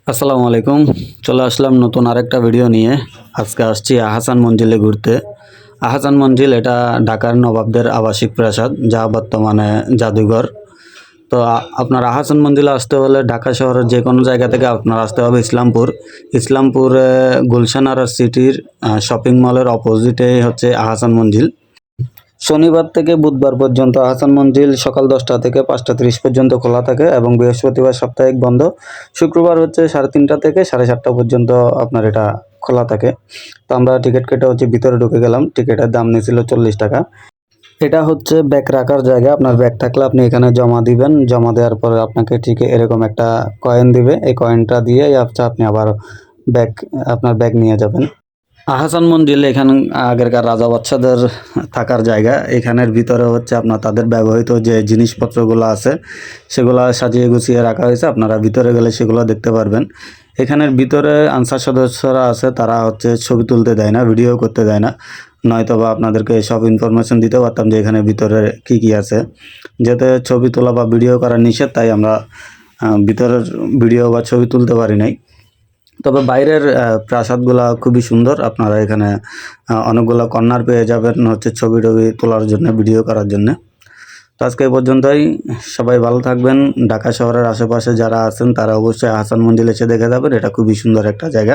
আসসালামু আলাইকুম। চলে আসলাম নতুন আরেকটা ভিডিও নিয়ে। আজকে আসছি আহসান মঞ্জিলে ঘুরতে। আহসান মঞ্জিল এটা ঢাকার নবাবদের আবাসিক প্রাসাদ, যা বর্তমানে জাদুঘর। তো আপনার আহসান মঞ্জিলে আসতে হলে ঢাকা শহরের যে কোনো জায়গা থেকে আপনার আসতে হবে ইসলামপুর। ইসলামপুরে গুলশান আর সিটির শপিং মলের অপোজিটেই হচ্ছে আহসান মঞ্জিল। শনিবার থেকে বুধবার পর্যন্ত আহসান মঞ্জিল সকাল 10টা থেকে 5টা 30 পর্যন্ত খোলা থাকে এবং বৃহস্পতিবার সাপ্তাহিক বন্ধ। শুক্রবার হচ্ছে 3:30 থেকে 7:30 পর্যন্ত আপনার এটা খোলা থাকে। তো আমরা টিকিট কেটে হচ্ছে ভিতরে ঢুকে গেলাম। টিকিটের দাম নিয়েছিল 40 টাকা। এটা হচ্ছে ব্যাগ রাখার জায়গা। আপনার ব্যাগ থাকলে আপনি এখানে জমা দিবেন। জমা দেওয়ার পরে আপনাকে ঠিক এরকম একটা কয়েন দিবে। এই কয়েনটা দিয়ে আপনি আবার ব্যাগ আপনার ব্যাগ নিয়ে যাবেন। আহসান মঞ্জিল এখানে আগেরকার রাজা বাদশাদের থাকার জায়গা। এখানের ভিতরে হচ্ছে আপনার তাদের ব্যবহৃত যে জিনিসপত্রগুলো আছে সেগুলো সাজিয়ে গুছিয়ে রাখা হয়েছে। আপনারা ভিতরে গেলে সেগুলো দেখতে পারবেন। এখানের ভিতরে আনসার সদস্যরা আছে, তারা হচ্ছে ছবি তুলতে দেয় না, ভিডিও করতে দেয় না। নয়তো বা আপনাদেরকে সব ইনফরমেশন দিতে পারতাম যে এখানে ভিতরে কি কি আছে। যাতে ছবি তোলা বা ভিডিও করা নিষেধ, তাই আমরা ভিতরের ভিডিও বা ছবি তুলতে পারি নাই। তবে বাইরের প্রাসাদগুলা খুবই সুন্দর। আপনারা এখানে অনেকগুলো কর্নার পেয়ে যাবেন হচ্ছে ছবি টবি তোলার জন্য, ভিডিও করার জন্য। তো আজকে এই পর্যন্তই। সবাই ভালো থাকবেন। ঢাকা শহরের আশেপাশে যারা আছেন তারা অবশ্যই আহসান মঞ্জিল এসে দেখে যাবেন। এটা খুবই সুন্দর একটা জায়গা।